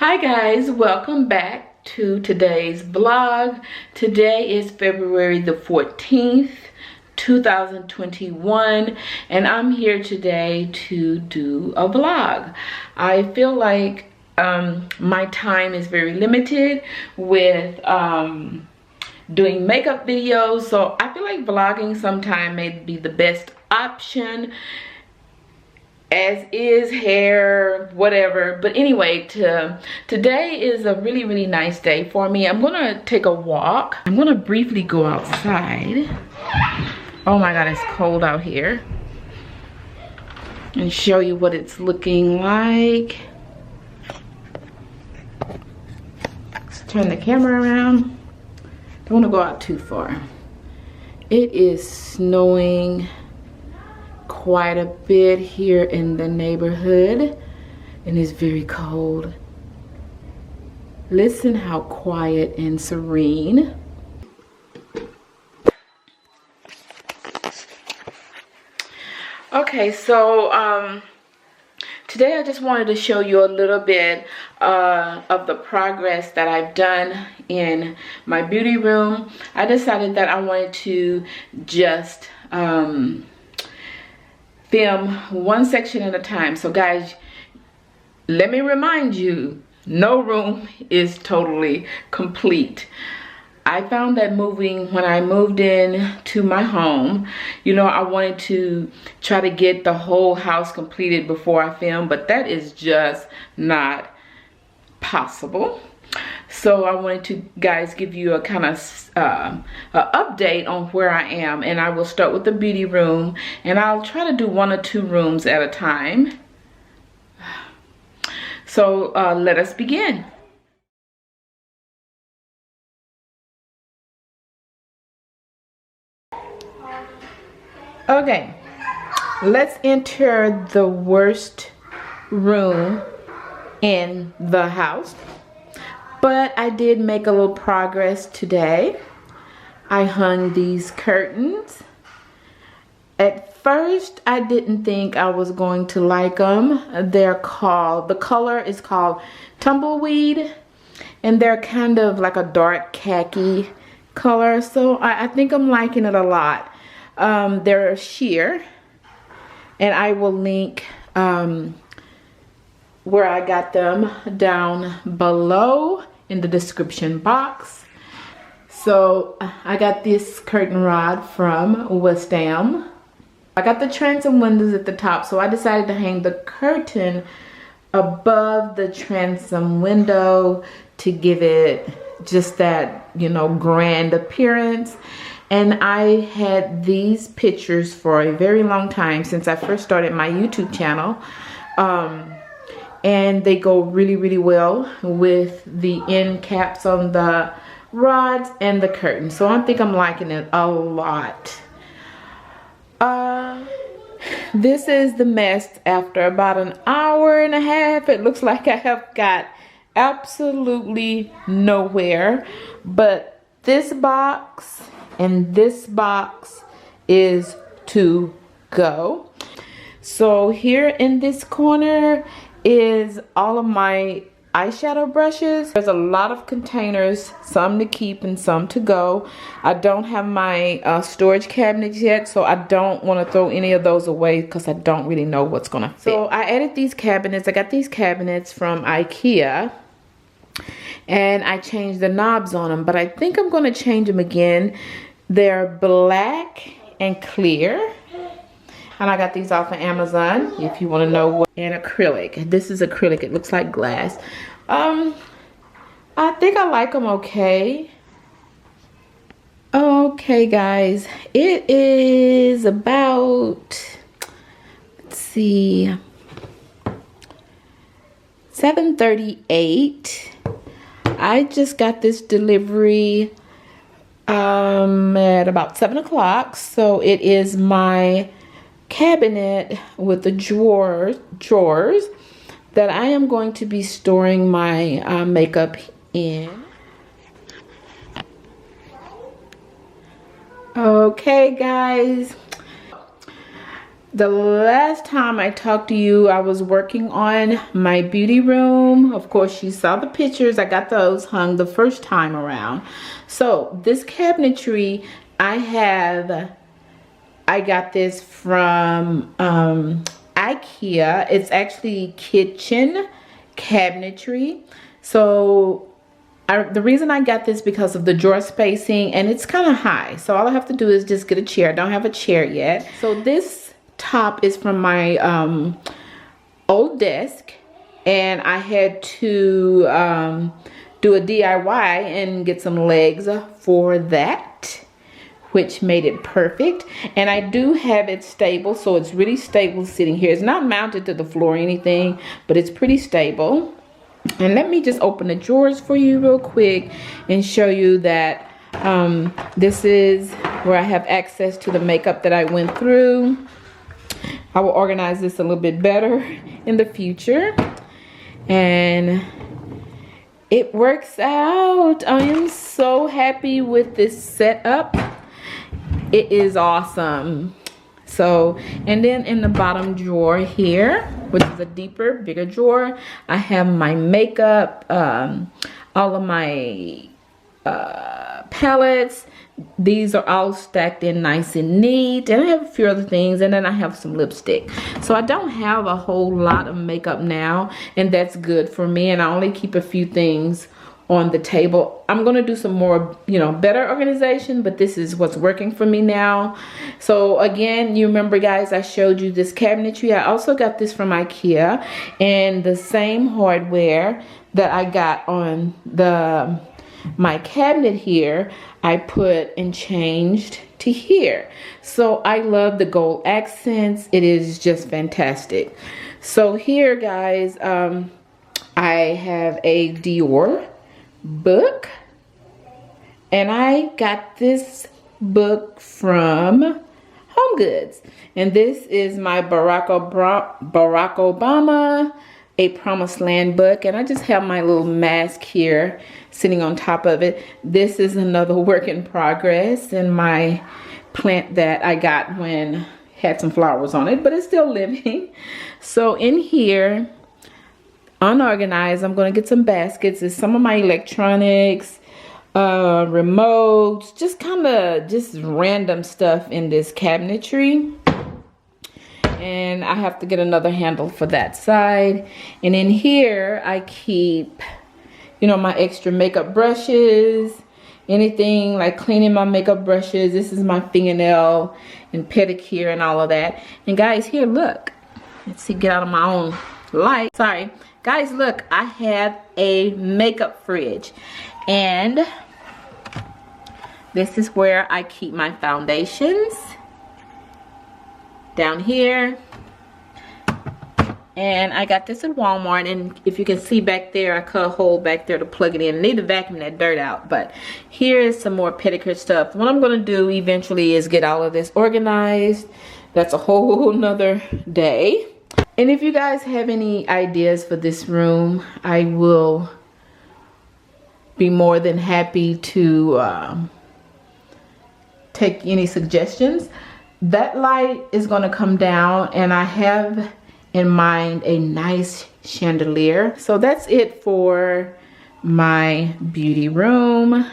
Hi guys, welcome back to today's vlog. Today is February the 14th, 2021, and I'm here today to do a vlog. I feel like my time is very limited with doing makeup videos, so I feel like vlogging sometime may be the best option, as is hair, whatever. But anyway, today is a really nice day for me. I'm gonna take a walk. I'm gonna briefly go outside. Oh my god, it's cold out here, and show you what it's looking like. Let's turn the camera around. Don't want to go out too far. It is snowing quite a bit here in the neighborhood, and it's very cold. Listen how quiet and serene. Okay, so today I just wanted to show you a little bit of the progress that I've done in my beauty room. I decided that I wanted to just film one section at a time. So guys, let me remind you, no room is totally complete. I found that when I moved in to my home, you know, I wanted to try to get the whole house completed before I film, but that is just not possible. So I wanted to, guys, give you a kind of update on where I am, and I will start with the beauty room, and I'll try to do 1 or 2 rooms at a time. So let us begin. Okay, let's enter the worst room in the house. But I did make a little progress today. I hung these curtains. At first, I didn't think I was going to like them. The color is called Tumbleweed, and they're kind of like a dark khaki color. So I think I'm liking it a lot. They're sheer, and I will link where I got them down below in the description box. So I got this curtain rod from West Elm. I got the transom windows at the top, so I decided to hang the curtain above the transom window to give it just that, you know, grand appearance. And I had these pictures for a very long time, since I first started my YouTube channel. And they go really well with the end caps on the rods and the curtain. So I think I'm liking it a lot. This is the mess after about an hour and a half. It looks like I have got absolutely nowhere. But this box and this box is to go. So here in this corner is all of my eyeshadow brushes. There's a lot of containers, some to keep and some to go. I don't have my storage cabinets yet, so I don't want to throw any of those away because I don't really know what's gonna fit. So I added these cabinets. I got these cabinets from IKEA, and I changed the knobs on them, but I think I'm gonna change them again. They're black and clear. And I got these off of Amazon, if you want to know what. And acrylic. This is acrylic. It looks like glass. I think I like them okay. Okay, guys. It is about, let's see, 7:38. I just got this delivery at about 7 o'clock. So it is my cabinet with the drawers that I am going to be storing my makeup in. Okay guys, The last time I talked to you, I was working on my beauty room. Of course, you saw the pictures. I got those hung the first time around. So this cabinetry I got this from IKEA. It's actually kitchen cabinetry. So the reason I got this because of the drawer spacing, and it's kind of high. So all I have to do is just get a chair. I don't have a chair yet. So this top is from my old desk, and I had to do a DIY and get some legs for that, which made it perfect. And I do have it stable, so it's really stable sitting here. It's not mounted to the floor or anything, but it's pretty stable. And let me just open the drawers for you real quick and show you that this is where I have access to the makeup that I went through. I will organize this a little bit better in the future. And it works out. I am so happy with this setup. It is awesome. So, and then in the bottom drawer here, which is a deeper, bigger drawer, I have my makeup, all of my palettes. These are all stacked in nice and neat, and I have a few other things, and then I have some lipstick. So I don't have a whole lot of makeup now, and that's good for me, and I only keep a few things on the table. I'm gonna do some more, you know, better organization, but this is what's working for me now. So again, you remember guys, I showed you this cabinetry. I also got this from IKEA, and the same hardware that I got on my cabinet here, I put and changed to here. So I love the gold accents. It is just fantastic. So here guys, I have a Dior book, and I got this book from Home Goods, and this is my Barack Obama A Promised Land book, and I just have my little mask here sitting on top of it. This is another work in progress, and my plant that I got when had some flowers on it, but it's still living. So in here, unorganized, I'm going to get some baskets. It's some of my electronics, remotes, just kind of just random stuff in this cabinetry. And I have to get another handle for that side. And in here I keep, you know, my extra makeup brushes, anything like cleaning my makeup brushes. This is my fingernail and pedicure and all of that. And guys, here, look, let's see, get out of my own light, sorry guys, look, I have a makeup fridge, and this is where I keep my foundations, down here. And I got this at Walmart, and if you can see back there, I cut a hole back there to plug it in. I need to vacuum that dirt out, but here is some more pedicure stuff. What I'm going to do eventually is get all of this organized. That's a whole nother day. And if you guys have any ideas for this room, I will be more than happy to take any suggestions. That light is going to come down, and I have in mind a nice chandelier. So that's it for my beauty room.